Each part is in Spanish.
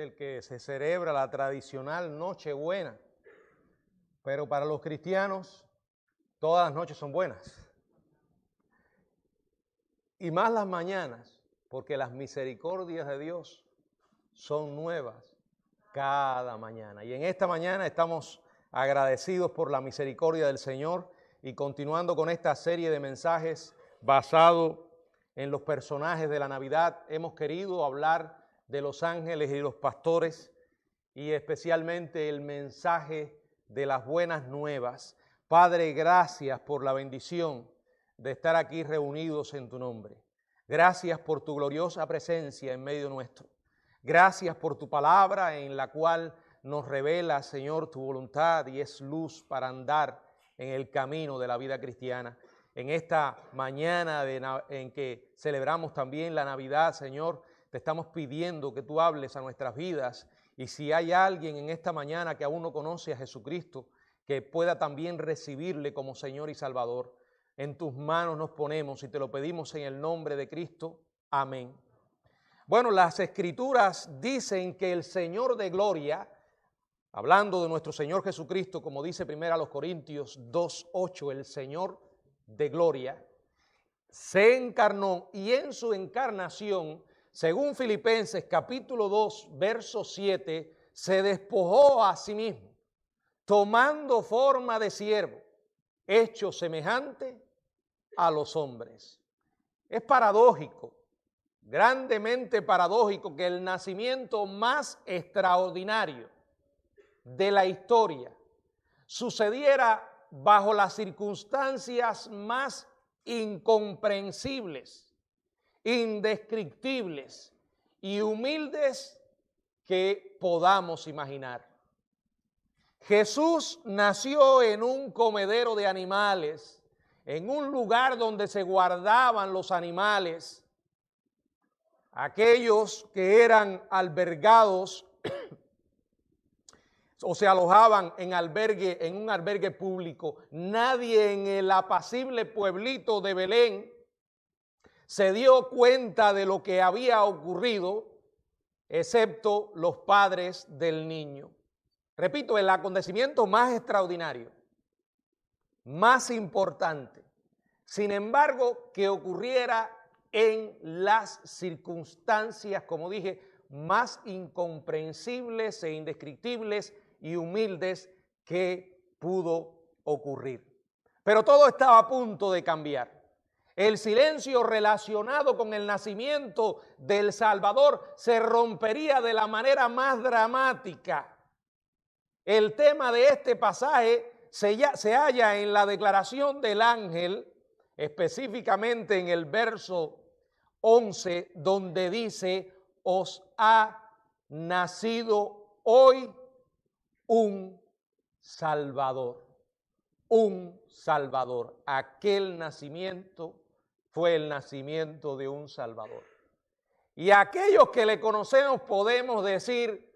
el que se celebra la tradicional Nochebuena. Pero para los cristianos, todas las noches son buenas. Y más las mañanas, porque las misericordias de Dios son nuevas cada mañana. Y en esta mañana estamos agradecidos por la misericordia del Señor y continuando con esta serie de mensajes basado en los personajes de la Navidad, hemos querido hablar de los ángeles y los pastores y especialmente el mensaje de las buenas nuevas. Padre, gracias por la bendición de estar aquí reunidos en tu nombre. Gracias por tu gloriosa presencia en medio nuestro. Gracias por tu palabra en la cual nos revela, Señor, tu voluntad y es luz para andar en el camino de la vida cristiana. En esta mañana en que celebramos también la Navidad, Señor, te estamos pidiendo que tú hables a nuestras vidas y si hay alguien en esta mañana que aún no conoce a Jesucristo, que pueda también recibirle como Señor y Salvador. En tus manos nos ponemos y te lo pedimos en el nombre de Cristo. Amén. Bueno, las Escrituras dicen que el Señor de gloria, hablando de nuestro Señor Jesucristo, como dice 1 Corintios 2:8, el Señor de gloria, se encarnó y en su encarnación, según Filipenses capítulo 2, verso 7, se despojó a sí mismo, tomando forma de siervo, hecho semejante a los hombres. Es paradójico, grandemente paradójico, que el nacimiento más extraordinario de la historia sucediera bajo las circunstancias más incomprensibles, indescriptibles y humildes que podamos imaginar. Jesús nació en un comedero de animales, en un lugar donde se guardaban los animales, aquellos que eran albergados o se alojaban en un albergue público. Nadie en el apacible pueblito de Belén se dio cuenta de lo que había ocurrido, excepto los padres del niño. Repito, el acontecimiento más extraordinario, más importante, sin embargo, que ocurriera en las circunstancias, como dije, más incomprensibles e indescriptibles y humildes que pudo ocurrir. Pero todo estaba a punto de cambiar. El silencio relacionado con el nacimiento del Salvador se rompería de la manera más dramática. El tema de este pasaje se halla en la declaración del ángel, específicamente en el verso 11, donde dice: os ha nacido hoy un Salvador. Un Salvador. Aquel nacimiento fue el nacimiento de un Salvador. Y aquellos que le conocemos podemos decir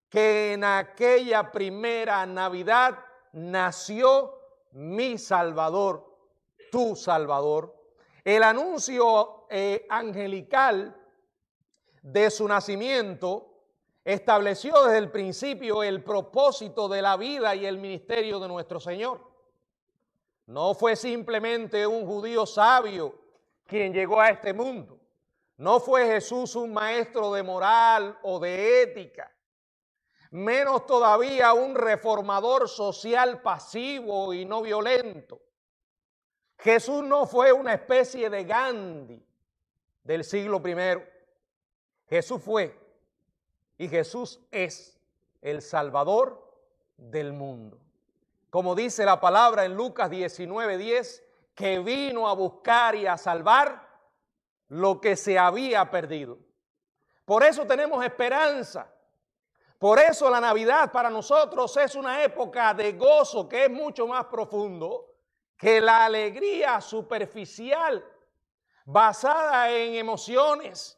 que en aquella primera Navidad nació mi Salvador, tu Salvador. El anuncio angelical de su nacimiento estableció desde el principio el propósito de la vida y el ministerio de nuestro Señor. No fue simplemente un judío sabio quien llegó a este mundo. No fue Jesús un maestro de moral o de ética. Menos todavía un reformador social pasivo y no violento. Jesús no fue una especie de Gandhi del siglo I. Jesús fue y Jesús es el Salvador del mundo. Como dice la palabra en Lucas 19:10, que vino a buscar y a salvar lo que se había perdido. Por eso tenemos esperanza. Por eso la Navidad para nosotros es una época de gozo que es mucho más profundo que la alegría superficial basada en emociones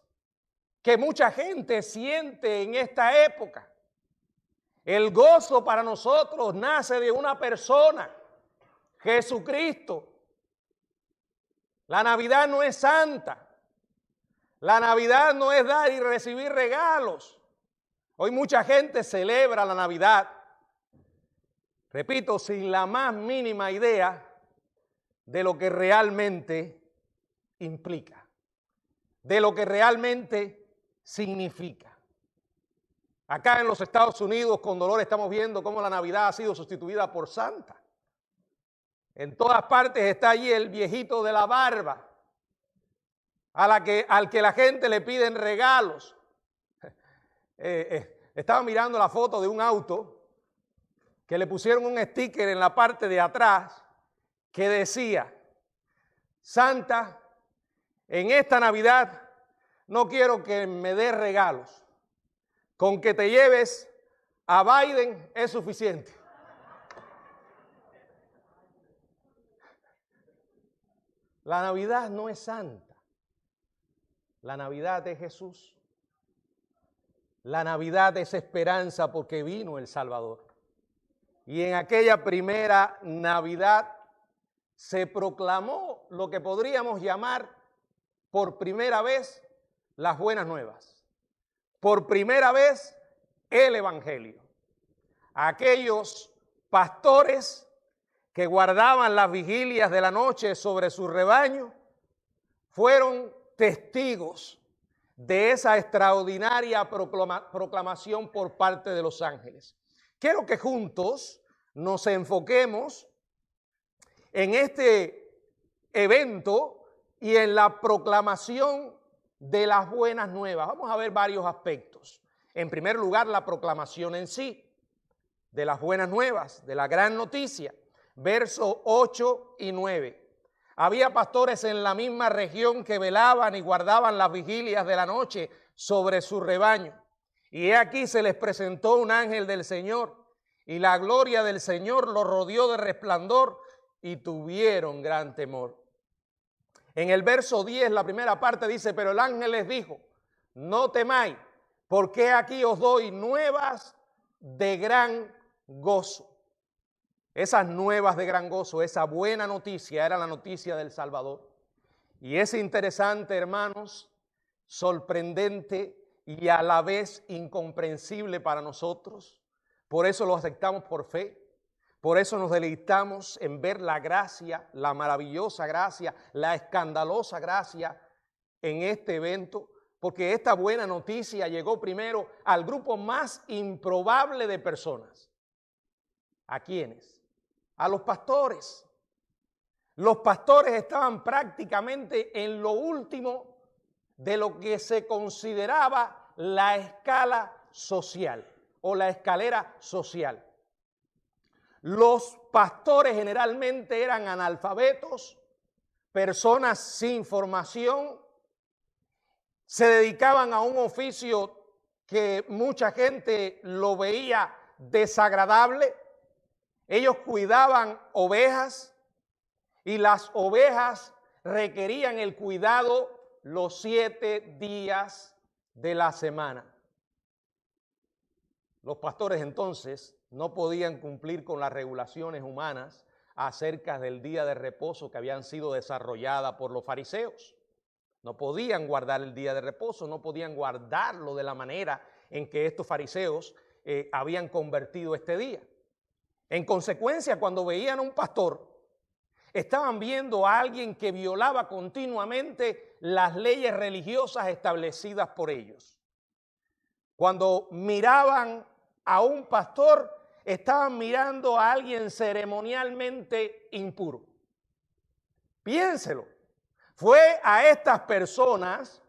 que mucha gente siente en esta época. El gozo para nosotros nace de una persona, Jesucristo. La Navidad no es santa. La Navidad no es dar y recibir regalos. Hoy mucha gente celebra la Navidad, repito, sin la más mínima idea de lo que realmente implica, de lo que realmente significa. Acá en los Estados Unidos, con dolor, estamos viendo cómo la Navidad ha sido sustituida por Santa. En todas partes está allí el viejito de la barba, al que la gente le piden regalos. Estaba mirando la foto de un auto que le pusieron un sticker en la parte de atrás que decía: Santa, en esta Navidad no quiero que me des regalos, con que te lleves a Biden es suficiente. La Navidad no es Santa, la Navidad es Jesús. La Navidad es esperanza porque vino el Salvador. Y en aquella primera Navidad se proclamó lo que podríamos llamar por primera vez las buenas nuevas. Por primera vez el Evangelio. Aquellos pastores que guardaban las vigilias de la noche sobre su rebaño fueron testigos de esa extraordinaria proclamación por parte de los ángeles. Quiero que juntos nos enfoquemos en este evento y en la proclamación de las buenas nuevas. Vamos a ver varios aspectos. En primer lugar, la proclamación en sí de las buenas nuevas, de la gran noticia. Versos 8 y 9. Había pastores en la misma región que velaban y guardaban las vigilias de la noche sobre su rebaño. Y he aquí se les presentó un ángel del Señor, y la gloria del Señor los rodeó de resplandor, y tuvieron gran temor. En el verso 10, la primera parte dice: pero el ángel les dijo, no temáis, porque aquí os doy nuevas de gran gozo. Esas nuevas de gran gozo, esa buena noticia, era la noticia del Salvador. Y es interesante, hermanos, sorprendente y a la vez incomprensible para nosotros. Por eso lo aceptamos por fe. Por eso nos deleitamos en ver la gracia, la maravillosa gracia, la escandalosa gracia en este evento. Porque esta buena noticia llegó primero al grupo más improbable de personas. ¿A quiénes? A los pastores. Los pastores estaban prácticamente en lo último de lo que se consideraba la escala social o la escalera social. Los pastores generalmente eran analfabetos, personas sin formación, se dedicaban a un oficio que mucha gente lo veía desagradable. Ellos cuidaban ovejas y las ovejas requerían el cuidado los 7 días de la semana. Los pastores entonces no podían cumplir con las regulaciones humanas acerca del día de reposo que habían sido desarrolladas por los fariseos. No podían guardar el día de reposo, no podían guardarlo de la manera en que estos fariseos habían convertido este día. En consecuencia, cuando veían a un pastor, estaban viendo a alguien que violaba continuamente las leyes religiosas establecidas por ellos. Cuando miraban a un pastor, estaban mirando a alguien ceremonialmente impuro. Piénselo, fue a estas personas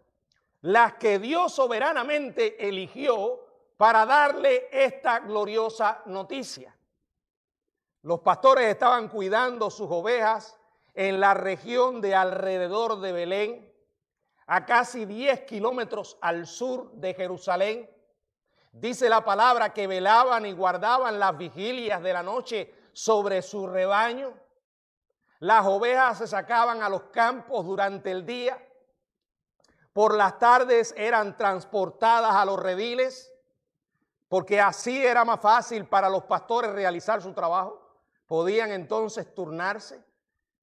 las que Dios soberanamente eligió para darle esta gloriosa noticia. Los pastores estaban cuidando sus ovejas en la región de alrededor de Belén, a casi 10 kilómetros al sur de Jerusalén. Dice la palabra que velaban y guardaban las vigilias de la noche sobre su rebaño. Las ovejas se sacaban a los campos durante el día. Por las tardes eran transportadas a los rediles, porque así era más fácil para los pastores realizar su trabajo. Podían entonces turnarse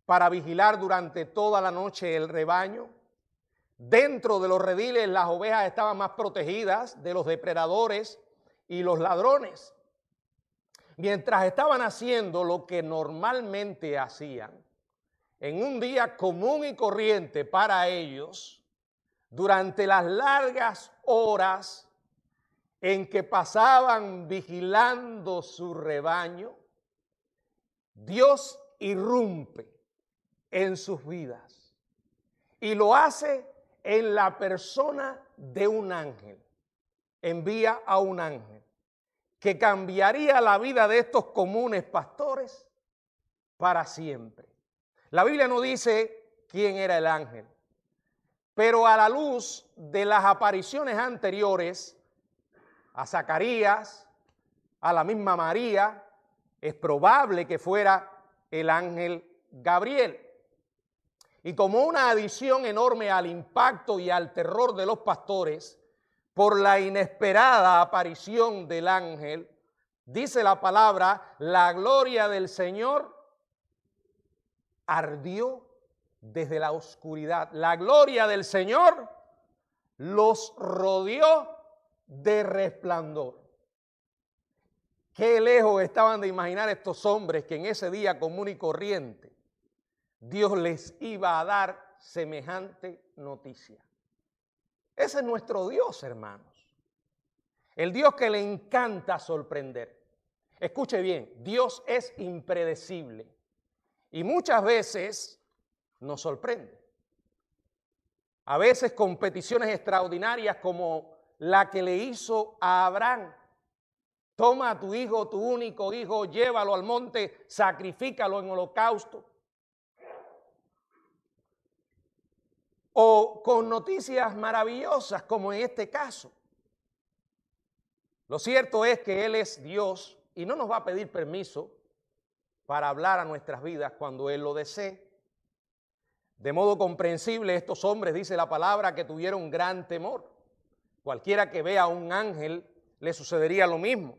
para vigilar durante toda la noche el rebaño. Dentro de los rediles las ovejas estaban más protegidas de los depredadores y los ladrones, mientras estaban haciendo lo que normalmente hacían, en un día común y corriente para ellos, durante las largas horas en que pasaban vigilando su rebaño, Dios irrumpe en sus vidas y lo hace en la persona de un ángel. Envía a un ángel que cambiaría la vida de estos comunes pastores para siempre. La Biblia no dice quién era el ángel, pero a la luz de las apariciones anteriores, a Zacarías, a la misma María, es probable que fuera el ángel Gabriel. Y como una adición enorme al impacto y al terror de los pastores, por la inesperada aparición del ángel, dice la palabra, la gloria del Señor ardió desde la oscuridad. La gloria del Señor los rodeó de resplandor. Qué lejos estaban de imaginar estos hombres que en ese día común y corriente Dios les iba a dar semejante noticia. Ese es nuestro Dios, hermanos. El Dios que le encanta sorprender. Escuche bien, Dios es impredecible y muchas veces nos sorprende. A veces con peticiones extraordinarias como la que le hizo a Abraham. Toma a tu hijo, tu único hijo, llévalo al monte, sacrifícalo en holocausto. O con noticias maravillosas como en este caso. Lo cierto es que Él es Dios y no nos va a pedir permiso para hablar a nuestras vidas cuando Él lo desee. De modo comprensible, estos hombres, dice la palabra, que tuvieron gran temor. Cualquiera que vea a un ángel le sucedería lo mismo.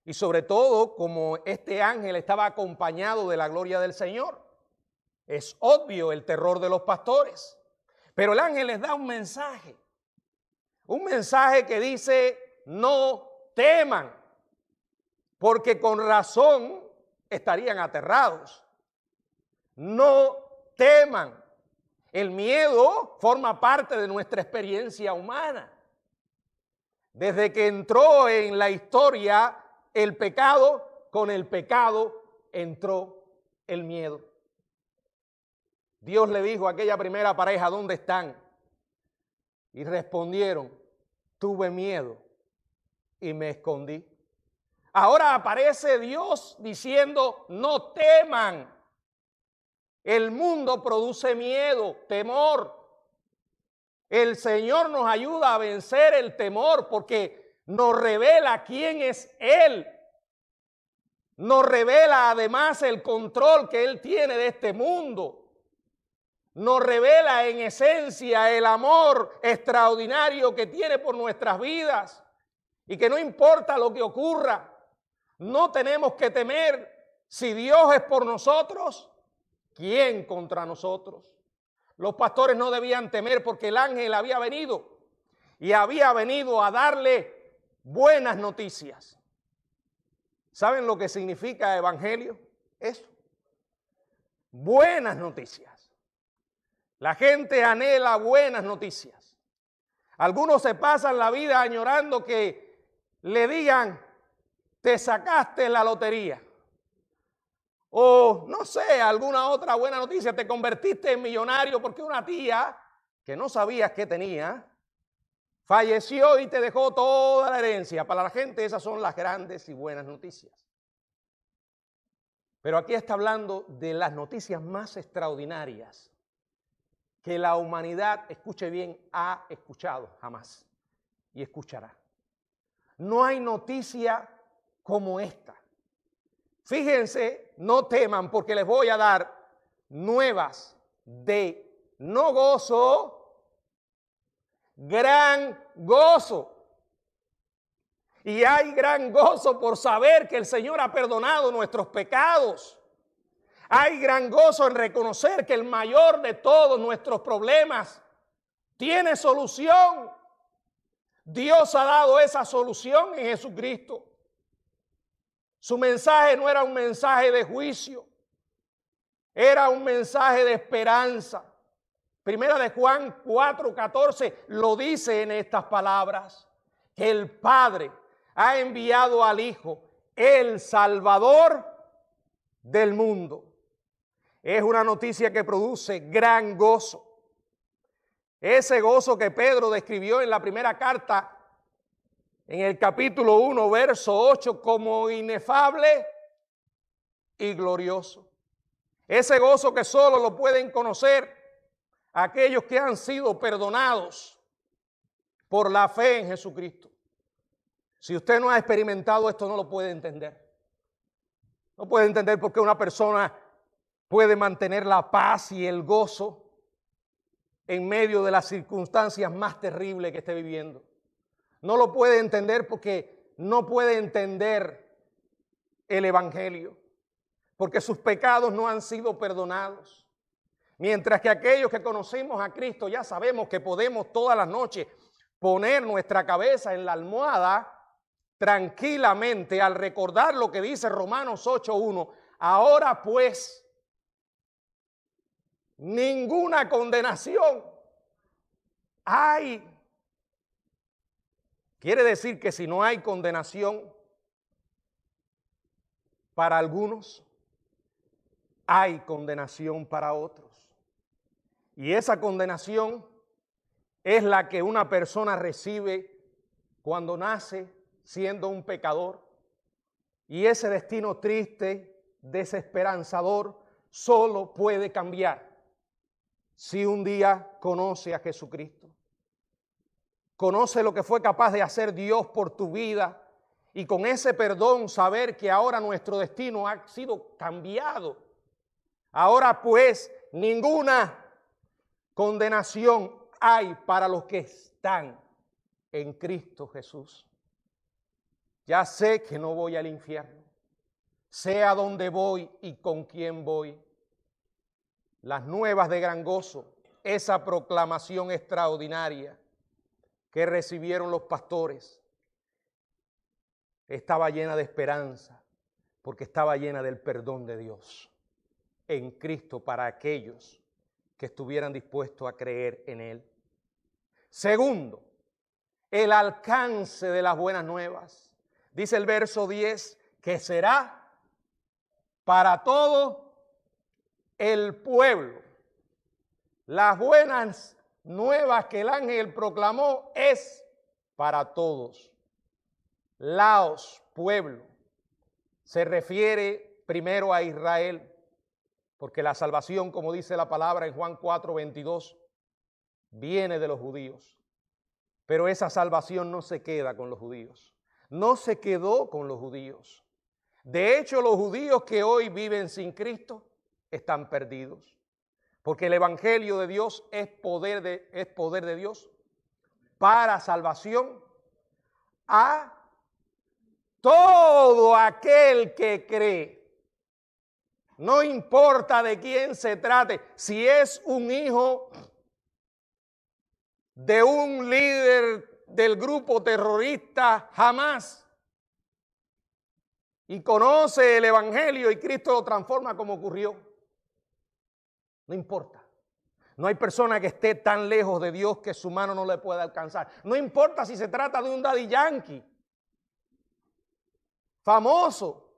Y sobre todo, como este ángel estaba acompañado de la gloria del Señor, es obvio el terror de los pastores. Pero el ángel les da un mensaje que dice, no teman, porque con razón estarían aterrados. No teman. El miedo forma parte de nuestra experiencia humana. Desde que entró en la historia el pecado, con el pecado entró el miedo. Dios le dijo a aquella primera pareja, ¿dónde están? Y respondieron, tuve miedo y me escondí. Ahora aparece Dios diciendo, no teman. El mundo produce miedo, temor. El Señor nos ayuda a vencer el temor porque nos revela quién es Él. Nos revela además el control que Él tiene de este mundo. Nos revela en esencia el amor extraordinario que tiene por nuestras vidas y que no importa lo que ocurra, no tenemos que temer. Si Dios es por nosotros, ¿quién contra nosotros? Los pastores no debían temer porque el ángel había venido y había venido a darle buenas noticias. ¿Saben lo que significa evangelio? Eso. Buenas noticias. La gente anhela buenas noticias. Algunos se pasan la vida añorando que le digan, te sacaste la lotería. O no sé, alguna otra buena noticia, te convertiste en millonario porque una tía que no sabías que tenía, falleció y te dejó toda la herencia. Para la gente esas son las grandes y buenas noticias. Pero aquí está hablando de las noticias más extraordinarias que la humanidad, escuche bien, ha escuchado jamás y escuchará. No hay noticia como esta. Fíjense, no teman porque les voy a dar nuevas de no gozo, gran gozo. Y hay gran gozo por saber que el Señor ha perdonado nuestros pecados. Hay gran gozo en reconocer que el mayor de todos nuestros problemas tiene solución. Dios ha dado esa solución en Jesucristo. Su mensaje no era un mensaje de juicio, era un mensaje de esperanza. Primera de Juan 4:14 lo dice en estas palabras, que el Padre ha enviado al Hijo, el Salvador del mundo. Es una noticia que produce gran gozo. Ese gozo que Pedro describió en la primera carta, en el capítulo 1, verso 8, como inefable y glorioso. Ese gozo que solo lo pueden conocer aquellos que han sido perdonados por la fe en Jesucristo. Si usted no ha experimentado esto, no lo puede entender. No puede entender por qué una persona puede mantener la paz y el gozo en medio de las circunstancias más terribles que esté viviendo. No lo puede entender porque no puede entender el Evangelio, porque sus pecados no han sido perdonados. Mientras que aquellos que conocemos a Cristo ya sabemos que podemos todas las noches poner nuestra cabeza en la almohada tranquilamente al recordar lo que dice Romanos 8:1. Ahora pues, ninguna condenación hay. Quiere decir que si no hay condenación para algunos, hay condenación para otros. Y esa condenación es la que una persona recibe cuando nace siendo un pecador. Y ese destino triste, desesperanzador, solo puede cambiar si un día conoce a Jesucristo. Conoce lo que fue capaz de hacer Dios por tu vida y con ese perdón saber que ahora nuestro destino ha sido cambiado. Ahora pues ninguna condenación hay para los que están en Cristo Jesús. Ya sé que no voy al infierno, sé a dónde voy y con quién voy. Las nuevas de gran gozo, esa proclamación extraordinaria que recibieron los pastores, estaba llena de esperanza, porque estaba llena del perdón de Dios en Cristo para aquellos que estuvieran dispuestos a creer en Él. Segundo, el alcance de las buenas nuevas. Dice el verso 10 que será para todo el pueblo. Las buenas nuevas que el ángel proclamó es para todos. Laos, pueblo, se refiere primero a Israel, porque la salvación, como dice la palabra en Juan 4:22, viene de los judíos. Pero esa salvación no se queda con los judíos. No se quedó con los judíos. De hecho, los judíos que hoy viven sin Cristo están perdidos. Porque el Evangelio de Dios es poder de Dios para salvación a todo aquel que cree. No importa de quién se trate, si es un hijo de un líder del grupo terrorista Hamás y conoce el Evangelio y Cristo lo transforma como ocurrió. No importa. No hay persona que esté tan lejos de Dios que su mano no le pueda alcanzar. No importa si se trata de un Daddy Yankee, famoso,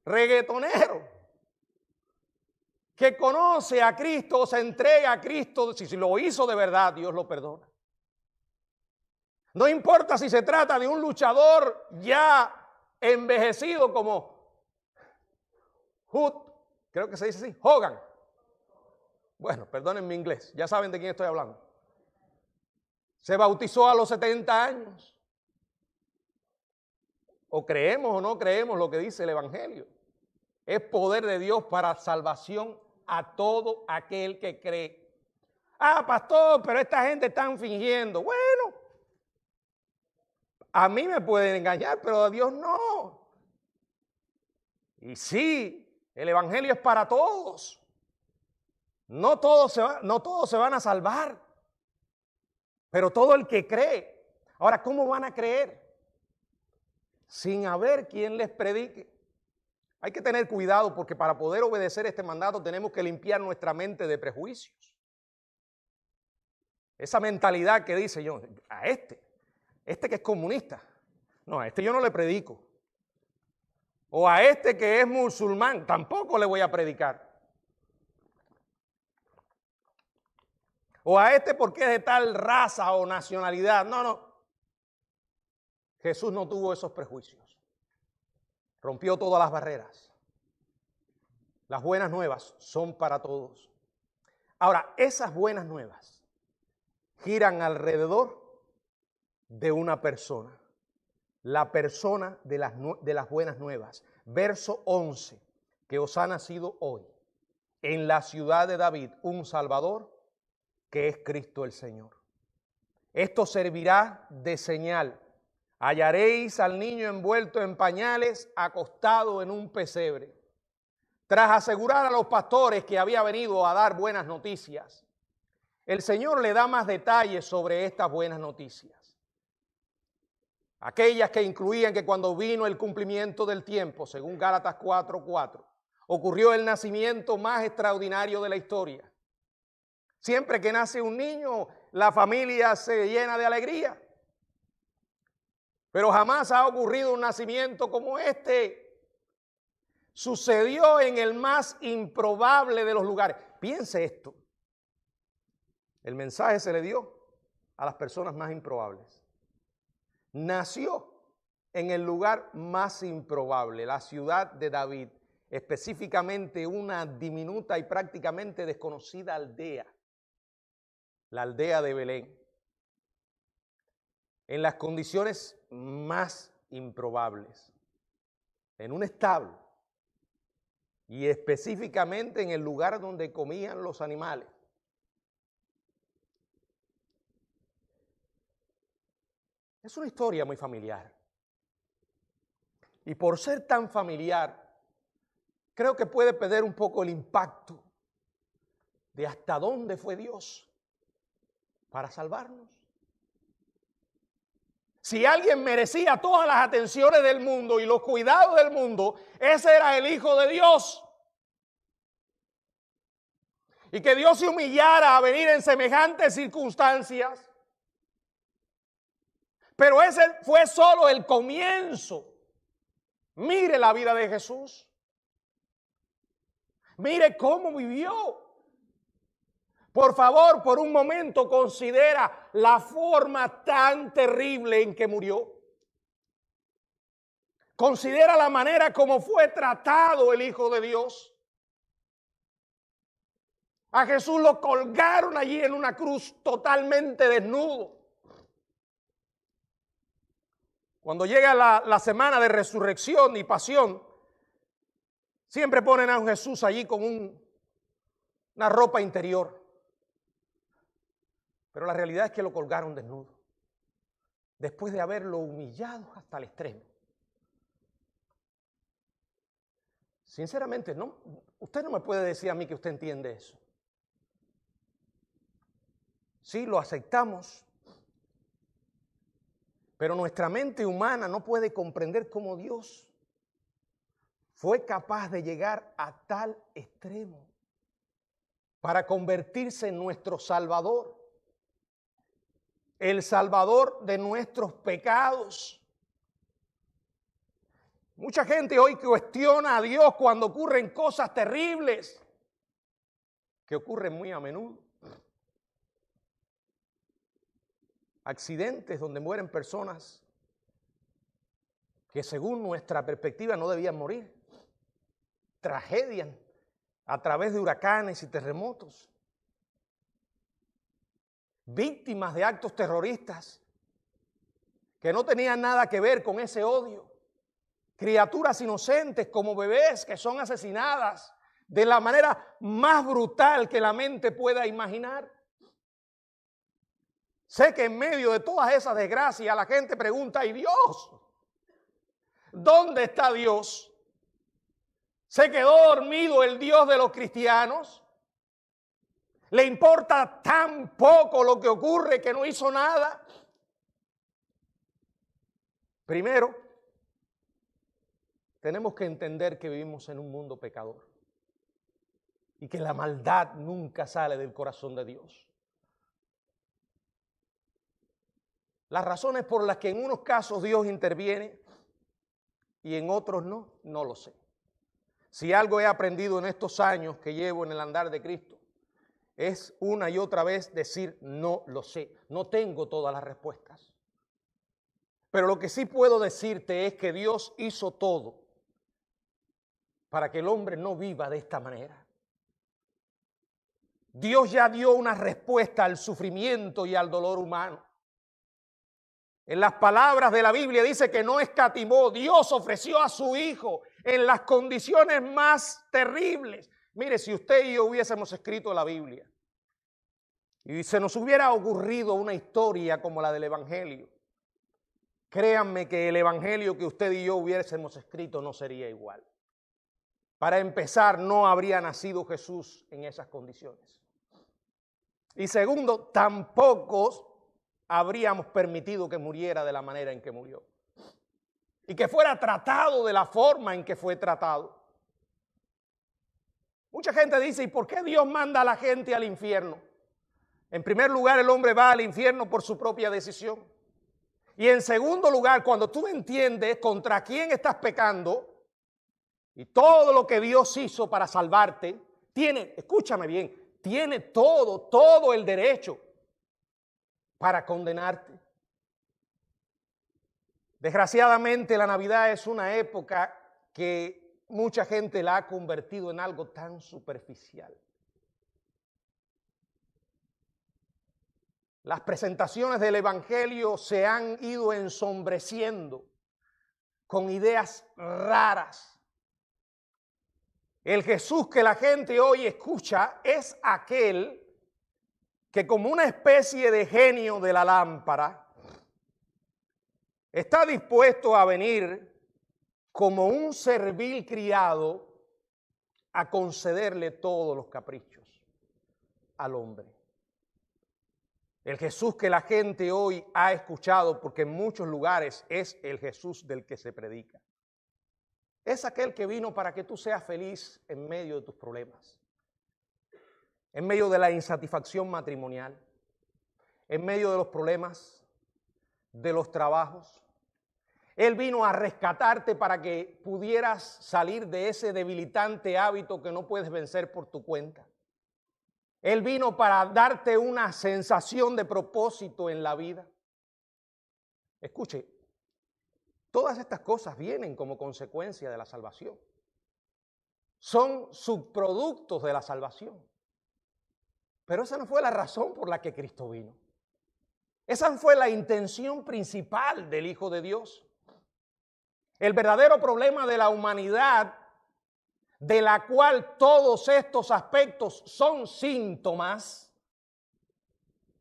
reggaetonero, que conoce a Cristo o se entrega a Cristo. Si lo hizo de verdad, Dios lo perdona. No importa si se trata de un luchador ya envejecido como creo que se dice así, Hogan. Bueno, perdonen mi inglés, ya saben de quién estoy hablando. Se bautizó a los 70 años. O creemos o no creemos lo que dice el Evangelio. Es poder de Dios para salvación a todo aquel que cree. Ah, pastor, pero esta gente está fingiendo. Bueno, a mí me pueden engañar, pero a Dios no. Y sí, el Evangelio es para todos. No todos se van a salvar, pero todo el que cree. Ahora, ¿cómo van a creer? Sin haber quien les predique. Hay que tener cuidado porque para poder obedecer este mandato tenemos que limpiar nuestra mente de prejuicios. Esa mentalidad que dice yo, a este que es comunista, no, a este yo no le predico. O a este que es musulmán, tampoco le voy a predicar. O a este porque es de tal raza o nacionalidad. No, no. Jesús no tuvo esos prejuicios. Rompió todas las barreras. Las buenas nuevas son para todos. Ahora, esas buenas nuevas giran alrededor de una persona. La persona de las buenas nuevas. Verso 11, que os ha nacido hoy en la ciudad de David un Salvador, que es Cristo el Señor. Esto servirá de señal. Hallaréis al niño envuelto en pañales, acostado en un pesebre. Tras asegurar a los pastores que había venido a dar buenas noticias, el Señor le da más detalles sobre estas buenas noticias. Aquellas que incluían que cuando vino el cumplimiento del tiempo, según Gálatas 4:4, ocurrió el nacimiento más extraordinario de la historia. Siempre que nace un niño, la familia se llena de alegría. Pero jamás ha ocurrido un nacimiento como este. Sucedió en el más improbable de los lugares. Piense esto. El mensaje se le dio a las personas más improbables. Nació en el lugar más improbable, la ciudad de David, específicamente una diminuta y prácticamente desconocida aldea, la aldea de Belén, en las condiciones más improbables, en un establo y específicamente en el lugar donde comían los animales. Es una historia muy familiar. Y por ser tan familiar, creo que puede perder un poco el impacto de hasta dónde fue Dios para salvarnos. Si alguien merecía todas las atenciones del mundo y los cuidados del mundo, ese era el Hijo de Dios. Y que Dios se humillara a venir en semejantes circunstancias. Pero ese fue solo el comienzo. Mire la vida de Jesús. Mire cómo vivió. Por favor, por un momento considera la forma tan terrible en que murió. Considera la manera como fue tratado el Hijo de Dios. A Jesús lo colgaron allí en una cruz totalmente desnudo. Cuando llega la semana de resurrección y pasión, siempre ponen a un Jesús allí con una ropa interior. Pero la realidad es que lo colgaron desnudo, después de haberlo humillado hasta el extremo. Sinceramente, no, usted no me puede decir a mí que usted entiende eso. Sí, lo aceptamos. Pero nuestra mente humana no puede comprender cómo Dios fue capaz de llegar a tal extremo para convertirse en nuestro Salvador, el Salvador de nuestros pecados. Mucha gente hoy cuestiona a Dios cuando ocurren cosas terribles, que ocurren muy a menudo. Accidentes donde mueren personas que según nuestra perspectiva no debían morir. Tragedias a través de huracanes y terremotos. Víctimas de actos terroristas que no tenían nada que ver con ese odio. Criaturas inocentes como bebés que son asesinadas de la manera más brutal que la mente pueda imaginar. Sé que en medio de todas esas desgracias la gente pregunta, ¿y Dios? ¿Dónde está Dios? ¿Se quedó dormido el Dios de los cristianos? ¿Le importa tan poco lo que ocurre que no hizo nada? Primero, tenemos que entender que vivimos en un mundo pecador y que la maldad nunca sale del corazón de Dios. Las razones por las que en unos casos Dios interviene y en otros no lo sé. Si algo he aprendido en estos años que llevo en el andar de Cristo, es una y otra vez decir no lo sé. No tengo todas las respuestas. Pero lo que sí puedo decirte es que Dios hizo todo para que el hombre no viva de esta manera. Dios ya dio una respuesta al sufrimiento y al dolor humano. En las palabras de la Biblia dice que no escatimó. Dios ofreció a su Hijo en las condiciones más terribles. Mire, si usted y yo hubiésemos escrito la Biblia y se nos hubiera ocurrido una historia como la del Evangelio, créanme que el Evangelio que usted y yo hubiésemos escrito no sería igual. Para empezar, no habría nacido Jesús en esas condiciones. Y segundo, tampoco habríamos permitido que muriera de la manera en que murió. Y que fuera tratado de la forma en que fue tratado. Mucha gente dice, ¿y por qué Dios manda a la gente al infierno? En primer lugar, el hombre va al infierno por su propia decisión. Y en segundo lugar, cuando tú entiendes contra quién estás pecando y todo lo que Dios hizo para salvarte, escúchame bien, tiene todo el derecho para condenarte. Desgraciadamente, la Navidad es una época que mucha gente la ha convertido en algo tan superficial. Las presentaciones del Evangelio se han ido ensombreciendo con ideas raras. El Jesús que la gente hoy escucha es aquel que, como una especie de genio de la lámpara, está dispuesto a venir como un servil criado a concederle todos los caprichos al hombre. El Jesús que la gente hoy ha escuchado, porque en muchos lugares es el Jesús del que se predica. Es aquel que vino para que tú seas feliz en medio de tus problemas, en medio de la insatisfacción matrimonial, en medio de los problemas, de los trabajos. Él vino a rescatarte para que pudieras salir de ese debilitante hábito que no puedes vencer por tu cuenta. Él vino para darte una sensación de propósito en la vida. Escuche, todas estas cosas vienen como consecuencia de la salvación. Son subproductos de la salvación. Pero esa no fue la razón por la que Cristo vino. Esa fue la intención principal del Hijo de Dios. El verdadero problema de la humanidad, de la cual todos estos aspectos son síntomas,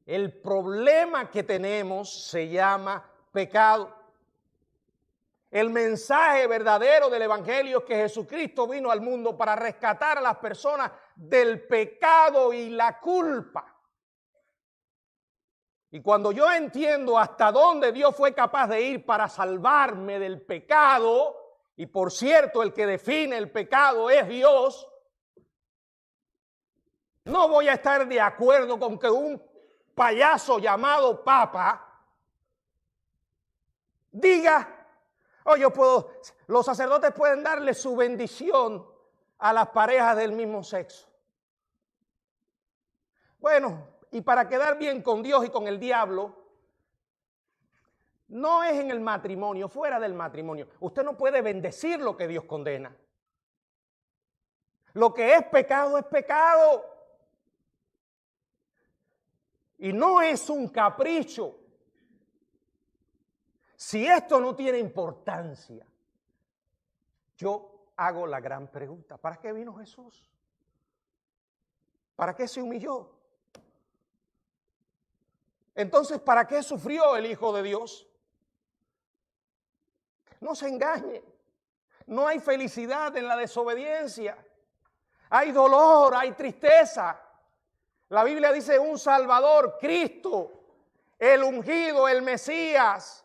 el problema que tenemos se llama pecado. El mensaje verdadero del Evangelio es que Jesucristo vino al mundo para rescatar a las personas del pecado y la culpa. Y cuando yo entiendo hasta dónde Dios fue capaz de ir para salvarme del pecado, y por cierto, el que define el pecado es Dios, no voy a estar de acuerdo con que un payaso llamado Papa diga, los sacerdotes pueden darle su bendición a las parejas del mismo sexo. Bueno, y para quedar bien con Dios y con el diablo, no es en el matrimonio, fuera del matrimonio. Usted no puede bendecir lo que Dios condena. Lo que es pecado es pecado. Y no es un capricho. Si esto no tiene importancia, yo hago la gran pregunta, ¿para qué vino Jesús? ¿Para qué se humilló? Entonces, ¿para qué sufrió el Hijo de Dios? No se engañe, no hay felicidad en la desobediencia, hay dolor, hay tristeza. La Biblia dice un Salvador, Cristo, el ungido, el Mesías,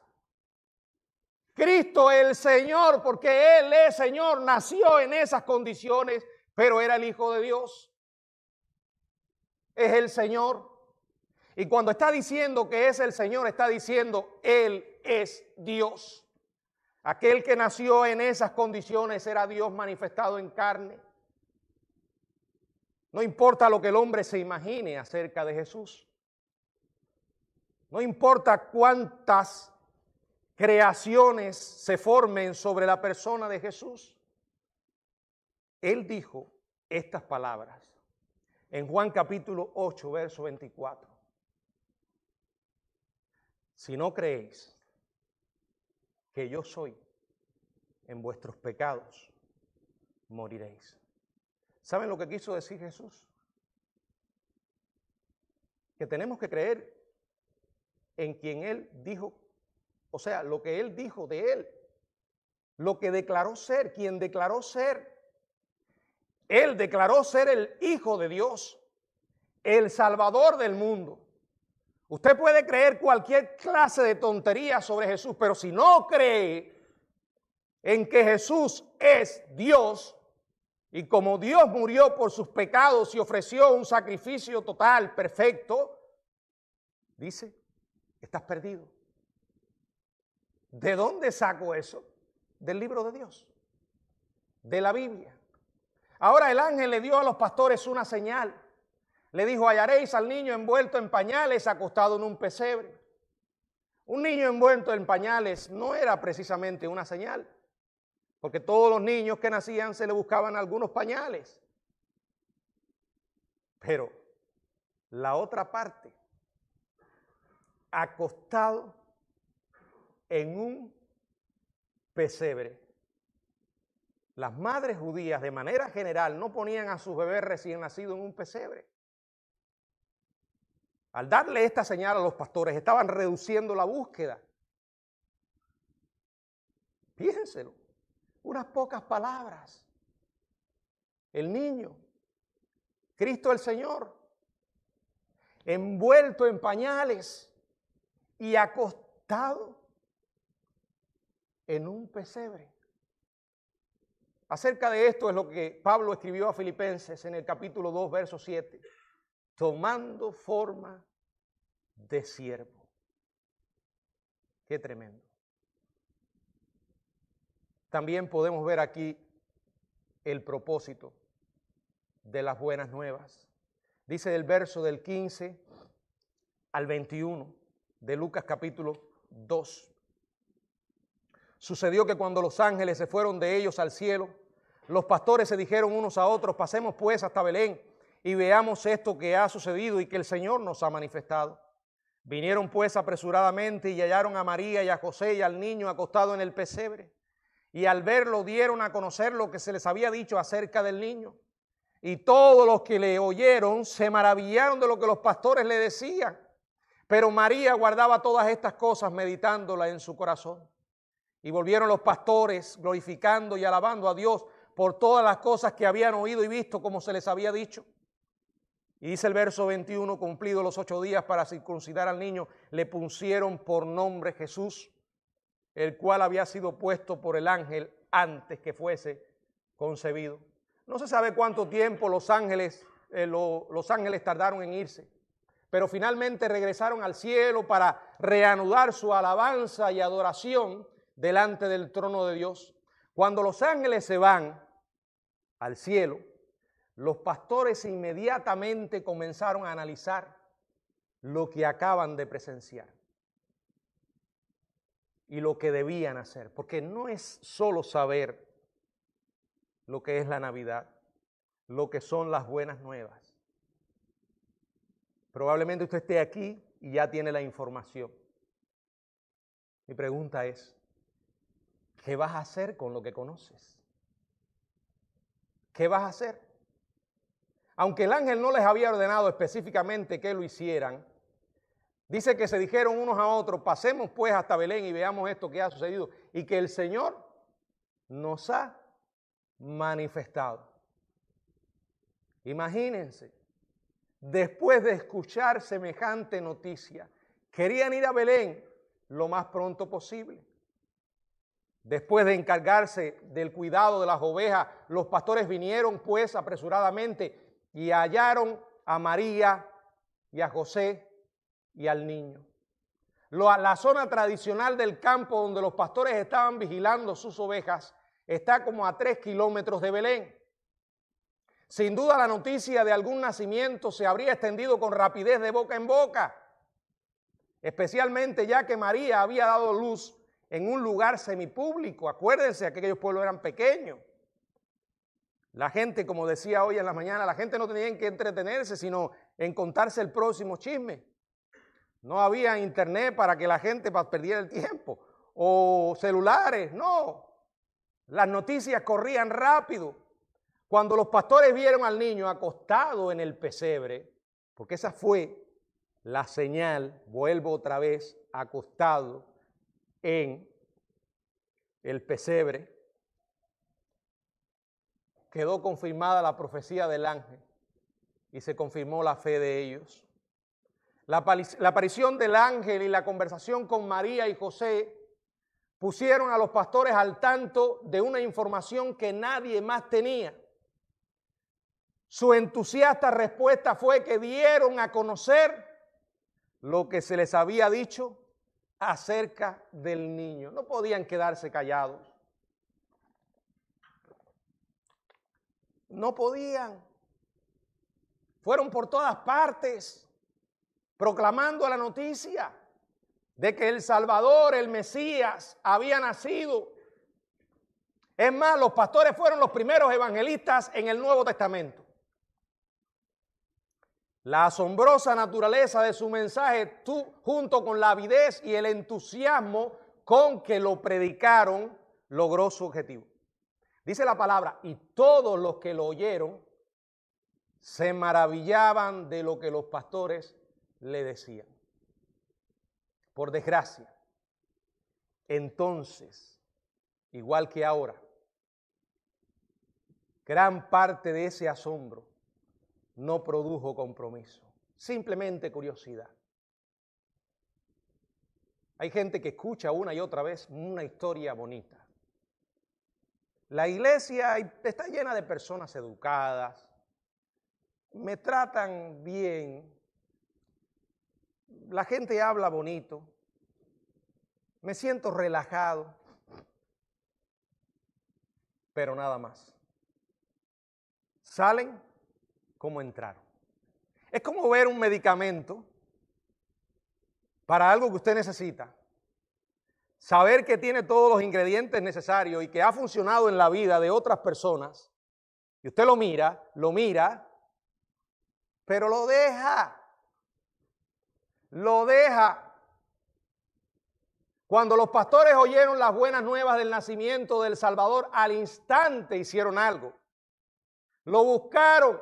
Cristo el Señor, porque Él es Señor, nació en esas condiciones, pero era el Hijo de Dios. Es el Señor. Y cuando está diciendo que es el Señor, está diciendo Él es Dios. Aquel que nació en esas condiciones era Dios manifestado en carne. No importa lo que el hombre se imagine acerca de Jesús. No importa cuántas creaciones se formen sobre la persona de Jesús. Él dijo estas palabras en Juan capítulo 8, verso 24. Si no creéis que yo soy, en vuestros pecados moriréis. ¿Saben lo que quiso decir Jesús? Que tenemos que creer en quien Él dijo, o sea, lo que Él dijo de Él, lo que declaró ser, quien declaró ser. Él declaró ser el Hijo de Dios, el Salvador del mundo. Usted puede creer cualquier clase de tontería sobre Jesús, pero si no cree en que Jesús es Dios, y como Dios murió por sus pecados y ofreció un sacrificio total, perfecto, dice, estás perdido. ¿De dónde saco eso? Del libro de Dios, de la Biblia. Ahora el ángel le dio a los pastores una señal. Le dijo, hallaréis al niño envuelto en pañales, acostado en un pesebre. Un niño envuelto en pañales no era precisamente una señal, porque todos los niños que nacían se le buscaban algunos pañales. Pero la otra parte, acostado en un pesebre. Las madres judías de manera general no ponían a sus bebés recién nacidos en un pesebre. Al darle esta señal a los pastores, estaban reduciendo la búsqueda. Piénselo, unas pocas palabras. El niño, Cristo el Señor, envuelto en pañales y acostado en un pesebre. Acerca de esto es lo que Pablo escribió a Filipenses en el capítulo 2, verso 7. Tomando forma de siervo. Qué tremendo. También podemos ver aquí el propósito de las buenas nuevas. Dice del verso del 15 al 21 de Lucas capítulo 2. Sucedió que cuando los ángeles se fueron de ellos al cielo, los pastores se dijeron unos a otros, pasemos pues hasta Belén y veamos esto que ha sucedido y que el Señor nos ha manifestado. Vinieron pues apresuradamente y hallaron a María y a José y al niño acostado en el pesebre. Y al verlo dieron a conocer lo que se les había dicho acerca del niño. Y todos los que le oyeron se maravillaron de lo que los pastores le decían. Pero María guardaba todas estas cosas meditándolas en su corazón. Y volvieron los pastores glorificando y alabando a Dios por todas las cosas que habían oído y visto como se les había dicho. Y dice el verso 21, cumplidos los 8 días para circuncidar al niño, le pusieron por nombre Jesús, el cual había sido puesto por el ángel antes que fuese concebido. No se sabe cuánto tiempo los ángeles tardaron en irse, pero finalmente regresaron al cielo para reanudar su alabanza y adoración delante del trono de Dios. Cuando los ángeles se van al cielo, los pastores inmediatamente comenzaron a analizar lo que acaban de presenciar y lo que debían hacer, porque no es solo saber lo que es la Navidad, lo que son las buenas nuevas. Probablemente usted esté aquí y ya tiene la información. Mi pregunta es, ¿qué vas a hacer con lo que conoces? ¿Qué vas a hacer? Aunque el ángel no les había ordenado específicamente que lo hicieran, dice que se dijeron unos a otros, pasemos pues hasta Belén y veamos esto que ha sucedido y que el Señor nos ha manifestado. Imagínense, después de escuchar semejante noticia, querían ir a Belén lo más pronto posible. Después de encargarse del cuidado de las ovejas, los pastores vinieron pues apresuradamente y hallaron a María y a José y al niño. La zona tradicional del campo donde los pastores estaban vigilando sus ovejas está como a 3 kilómetros de Belén. Sin duda la noticia de algún nacimiento se habría extendido con rapidez de boca en boca, especialmente ya que María había dado luz en un lugar semipúblico. Acuérdense, aquellos pueblos eran pequeños. La gente, como decía hoy en la mañana, la gente no tenía que entretenerse, sino en contarse el próximo chisme. No había internet para que la gente perdiera el tiempo, o celulares, no. Las noticias corrían rápido. Cuando los pastores vieron al niño acostado en el pesebre, porque esa fue la señal, vuelvo otra vez, acostado en el pesebre, quedó confirmada la profecía del ángel y se confirmó la fe de ellos. La aparición del ángel y la conversación con María y José pusieron a los pastores al tanto de una información que nadie más tenía. Su entusiasta respuesta fue que dieron a conocer lo que se les había dicho acerca del niño. No podían quedarse callados. No podían. Fueron por todas partes proclamando la noticia de que el Salvador, el Mesías, había nacido. Es más, los pastores fueron los primeros evangelistas en el Nuevo Testamento. La asombrosa naturaleza de su mensaje, junto con la avidez y el entusiasmo con que lo predicaron, logró su objetivo. Dice la palabra, y todos los que lo oyeron se maravillaban de lo que los pastores le decían. Por desgracia, entonces, igual que ahora, gran parte de ese asombro no produjo compromiso, simplemente curiosidad. Hay gente que escucha una y otra vez una historia bonita. La iglesia está llena de personas educadas, me tratan bien, la gente habla bonito, me siento relajado, pero nada más. Salen como entraron. Es como ver un medicamento para algo que usted necesita, saber que tiene todos los ingredientes necesarios y que ha funcionado en la vida de otras personas, y usted lo mira, pero lo deja. Cuando los pastores oyeron las buenas nuevas del nacimiento del Salvador, al instante hicieron algo. Lo buscaron.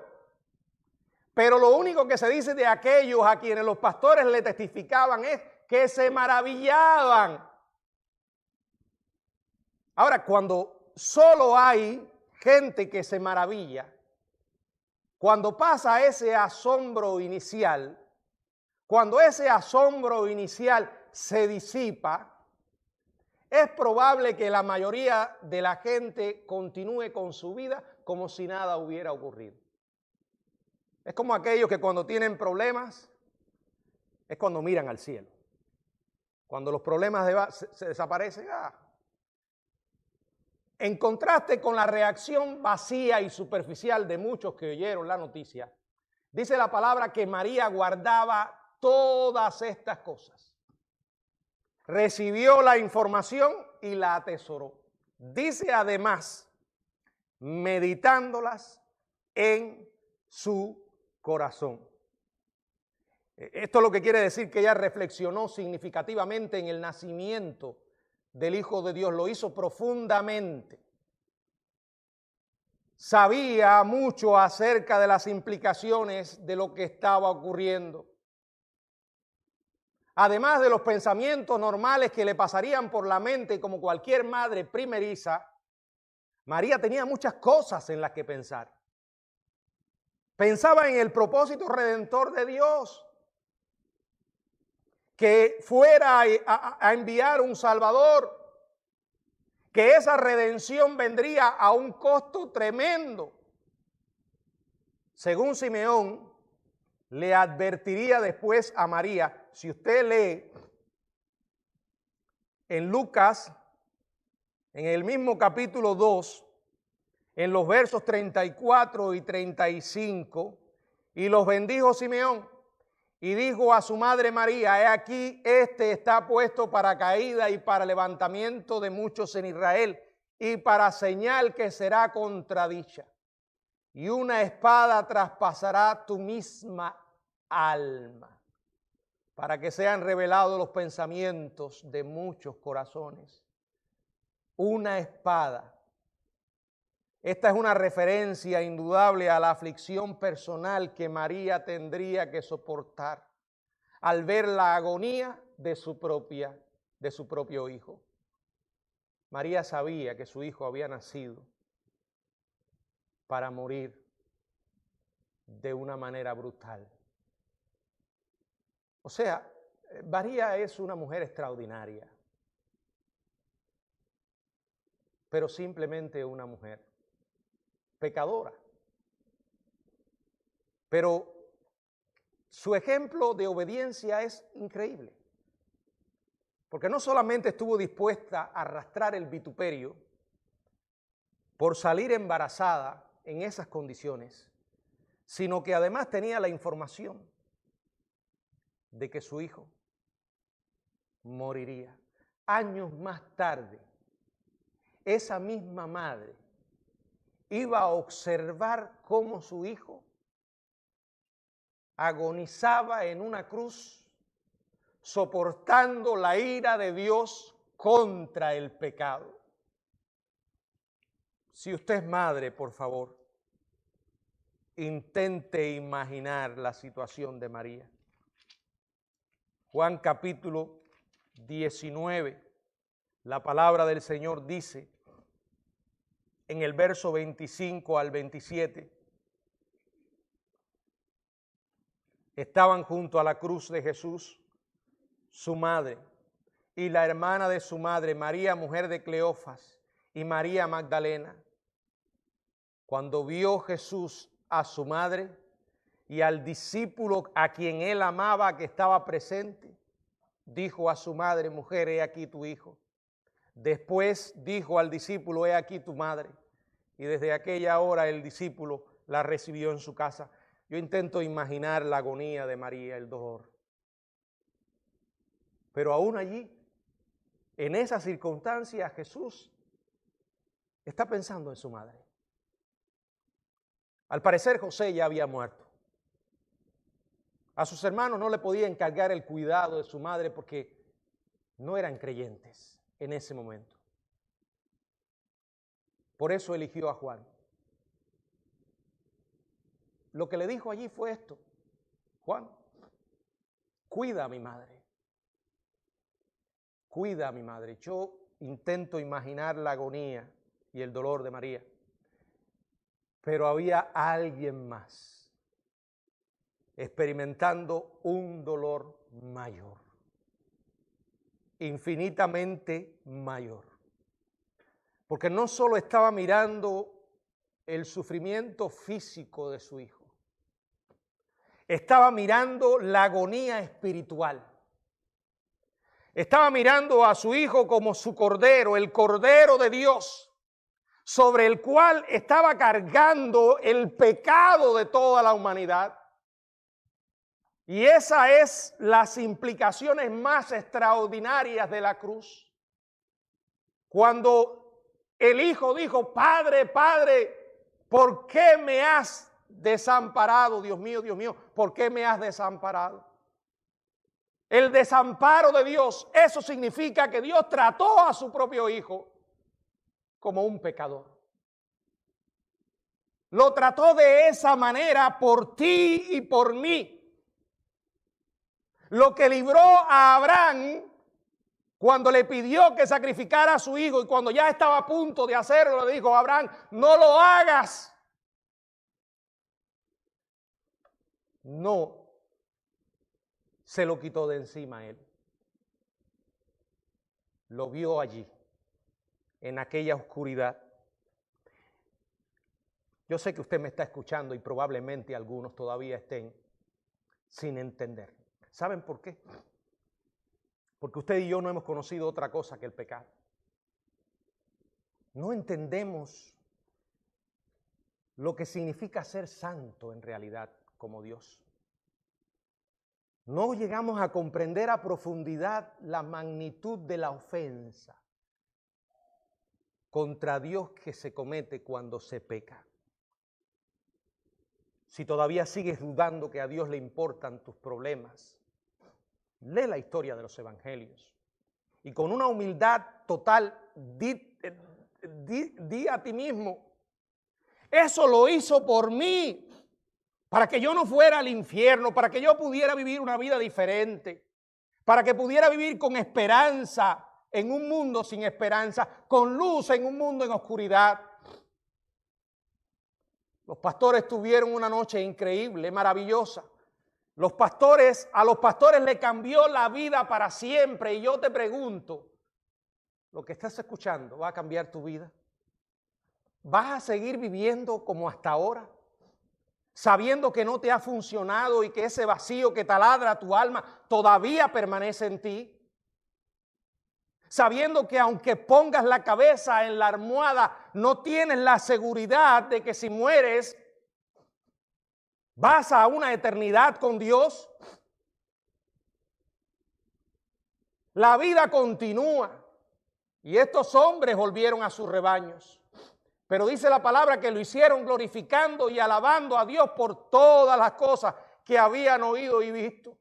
Pero lo único que se dice de aquellos a quienes los pastores le testificaban es que se maravillaban. Ahora, cuando solo hay gente que se maravilla, cuando pasa ese asombro inicial, cuando ese asombro inicial se disipa, es probable que la mayoría de la gente continúe con su vida como si nada hubiera ocurrido. Es como aquellos que cuando tienen problemas, es cuando miran al cielo. Cuando los problemas se desaparecen, En contraste con la reacción vacía y superficial de muchos que oyeron la noticia, dice la palabra que María guardaba todas estas cosas. Recibió la información y la atesoró. Dice además, meditándolas en su corazón. Esto es lo que quiere decir que ella reflexionó significativamente en el nacimiento del Hijo de Dios, lo hizo profundamente. Sabía mucho acerca de las implicaciones de lo que estaba ocurriendo. Además de los pensamientos normales que le pasarían por la mente como cualquier madre primeriza, María tenía muchas cosas en las que pensar. Pensaba en el propósito redentor de Dios, que fuera a enviar un Salvador, que esa redención vendría a un costo tremendo. Según Simeón, le advertiría después a María. Si usted lee en Lucas, en el mismo capítulo 2, en los versos 34 y 35, y los bendijo Simeón, y dijo a su madre María: he aquí, este está puesto para caída y para levantamiento de muchos en Israel, y para señal que será contradicha. Y una espada traspasará tu misma alma, para que sean revelados los pensamientos de muchos corazones. Una espada. Esta es una referencia indudable a la aflicción personal que María tendría que soportar al ver la agonía de su propio hijo. María sabía que su hijo había nacido para morir de una manera brutal. O sea, María es una mujer extraordinaria, pero simplemente una mujer pecadora. Pero su ejemplo de obediencia es increíble, porque no solamente estuvo dispuesta a arrastrar el vituperio por salir embarazada en esas condiciones, sino que además tenía la información de que su hijo moriría. Años más tarde, esa misma madre iba a observar cómo su hijo agonizaba en una cruz, soportando la ira de Dios contra el pecado. Si usted es madre, por favor, intente imaginar la situación de María. Juan capítulo 19, la palabra del Señor dice en el verso 25 al 27, estaban junto a la cruz de Jesús su madre y la hermana de su madre, María, mujer de Cleofas, y María Magdalena. Cuando vio Jesús a su madre y al discípulo a quien él amaba que estaba presente, dijo a su madre: mujer, he aquí tu hijo. Después dijo al discípulo: he aquí tu madre. Y desde aquella hora el discípulo la recibió en su casa. Yo intento imaginar la agonía de María, el dolor. Pero aún allí, en esas circunstancias, Jesús está pensando en su madre. Al parecer, José ya había muerto. A sus hermanos no le podía encargar el cuidado de su madre porque no eran creyentes en ese momento. Por eso eligió a Juan. Lo que le dijo allí fue esto: Juan, cuida a mi madre. Cuida a mi madre. Yo intento imaginar la agonía y el dolor de María. Pero había alguien más experimentando un dolor mayor, infinitamente mayor. Porque no solo estaba mirando el sufrimiento físico de su hijo, estaba mirando la agonía espiritual. Estaba mirando a su hijo como su cordero, el cordero de Dios, sobre el cual estaba cargando el pecado de toda la humanidad. Y esas es las implicaciones más extraordinarias de la cruz. Cuando el hijo dijo: Padre, Padre, ¿por qué me has desamparado? Dios mío, ¿por qué me has desamparado? El desamparo de Dios, eso significa que Dios trató a su propio hijo como un pecador. Lo trató de esa manera por ti y por mí. Lo que libró a Abraham cuando le pidió que sacrificara a su hijo y cuando ya estaba a punto de hacerlo, le dijo: Abraham, no lo hagas. No se lo quitó de encima a él. Lo vio allí, en aquella oscuridad. Yo sé que usted me está escuchando y probablemente algunos todavía estén sin entender. ¿Saben por qué? Porque usted y yo no hemos conocido otra cosa que el pecado. No entendemos lo que significa ser santo en realidad como Dios. No llegamos a comprender a profundidad la magnitud de la ofensa contra Dios que se comete cuando se peca. Si todavía sigues dudando que a Dios le importan tus problemas, lee la historia de los evangelios y con una humildad total di a ti mismo, eso lo hizo por mí, para que yo no fuera al infierno, para que yo pudiera vivir una vida diferente, para que pudiera vivir con esperanza en un mundo sin esperanza, con luz en un mundo en oscuridad. Los pastores tuvieron una noche increíble, maravillosa. A los pastores le cambió la vida para siempre. Y yo te pregunto, lo que estás escuchando, ¿va a cambiar tu vida? ¿Vas a seguir viviendo como hasta ahora? Sabiendo que no te ha funcionado y que ese vacío que taladra tu alma todavía permanece en ti. Sabiendo que aunque pongas la cabeza en la almohada, no tienes la seguridad de que si mueres, vas a una eternidad con Dios. La vida continúa y estos hombres volvieron a sus rebaños. Pero dice la palabra que lo hicieron glorificando y alabando a Dios por todas las cosas que habían oído y visto.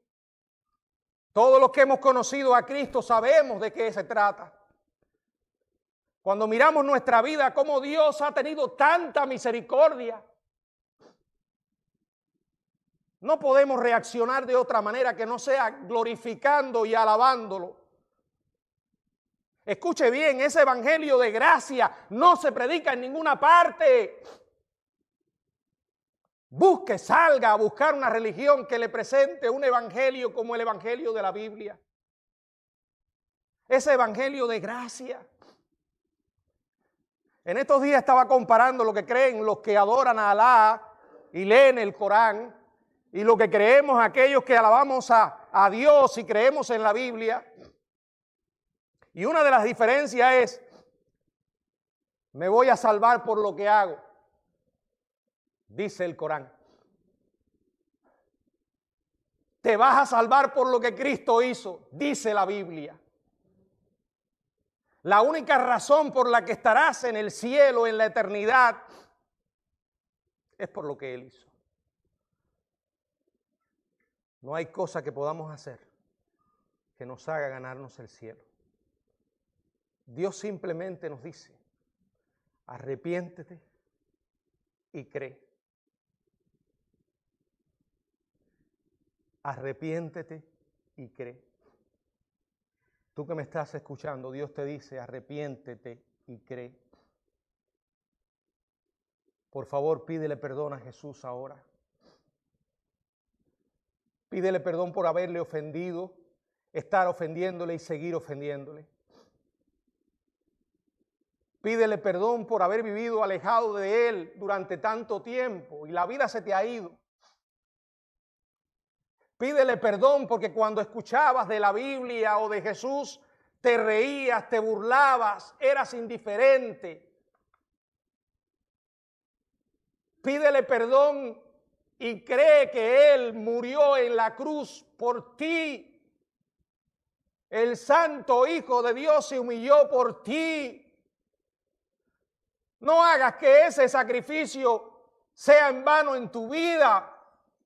Todos los que hemos conocido a Cristo sabemos de qué se trata. Cuando miramos nuestra vida, cómo Dios ha tenido tanta misericordia, no podemos reaccionar de otra manera que no sea glorificando y alabándolo. Escuche bien, ese evangelio de gracia no se predica en ninguna parte. Salga a buscar una religión que le presente un evangelio como el evangelio de la Biblia. Ese evangelio de gracia. En estos días estaba comparando lo que creen los que adoran a Alá y leen el Corán y lo que creemos aquellos que alabamos a Dios y creemos en la Biblia. Y una de las diferencias es, me voy a salvar por lo que hago, dice el Corán. Te vas a salvar por lo que Cristo hizo, dice la Biblia. La única razón por la que estarás en el cielo, en la eternidad, es por lo que Él hizo. No hay cosa que podamos hacer que nos haga ganarnos el cielo. Dios simplemente nos dice, arrepiéntete y cree. Arrepiéntete y cree. Tú que me estás escuchando, Dios te dice, arrepiéntete y cree. Por favor, pídele perdón a Jesús ahora. Pídele perdón por haberle ofendido, estar ofendiéndole y seguir ofendiéndole. Pídele perdón por haber vivido alejado de Él durante tanto tiempo y la vida se te ha ido. Pídele perdón porque cuando escuchabas de la Biblia o de Jesús, te reías, te burlabas, eras indiferente. Pídele perdón y cree que Él murió en la cruz por ti. El Santo Hijo de Dios se humilló por ti. No hagas que ese sacrificio sea en vano en tu vida.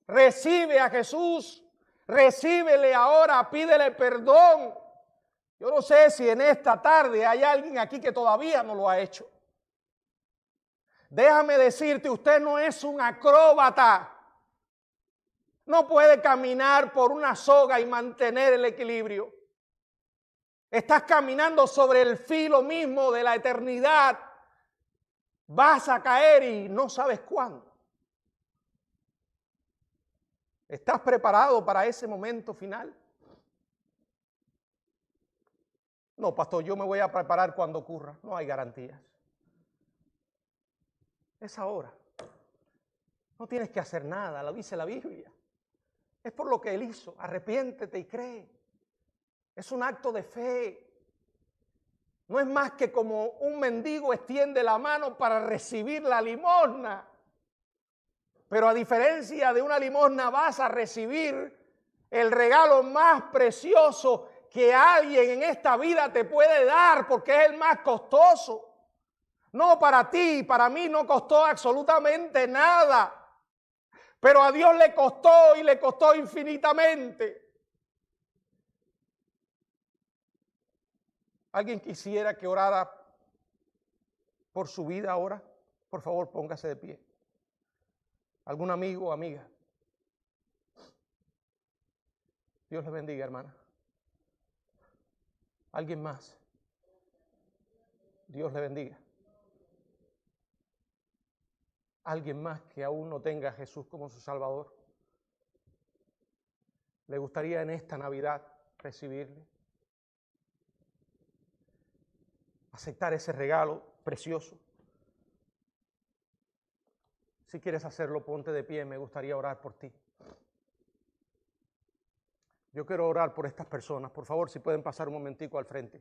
Recibe a Jesús, recíbele ahora, pídele perdón. Yo no sé si en esta tarde hay alguien aquí que todavía no lo ha hecho. Déjame decirte, usted no es un acróbata. No puede caminar por una soga y mantener el equilibrio. Estás caminando sobre el filo mismo de la eternidad. Vas a caer y no sabes cuándo. ¿Estás preparado para ese momento final? No, pastor, yo me voy a preparar cuando ocurra. No hay garantías. Es ahora. No tienes que hacer nada, lo dice la Biblia. Es por lo que Él hizo. Arrepiéntete y cree. Es un acto de fe. No es más que como un mendigo extiende la mano para recibir la limosna. Pero a diferencia de una limosna vas a recibir el regalo más precioso que alguien en esta vida te puede dar, porque es el más costoso. No, para ti, para mí no costó absolutamente nada. Pero a Dios le costó y le costó infinitamente. ¿Alguien quisiera que orara por su vida ahora? Por favor, póngase de pie. ¿Algún amigo o amiga? Dios le bendiga, hermana. ¿Alguien más? Dios le bendiga. ¿Alguien más que aún no tenga a Jesús como su Salvador? ¿Le gustaría en esta Navidad recibirle? Aceptar ese regalo precioso. Si quieres hacerlo, ponte de pie, me gustaría orar por ti. Yo quiero orar por estas personas. Por favor, si pueden pasar un momentico al frente.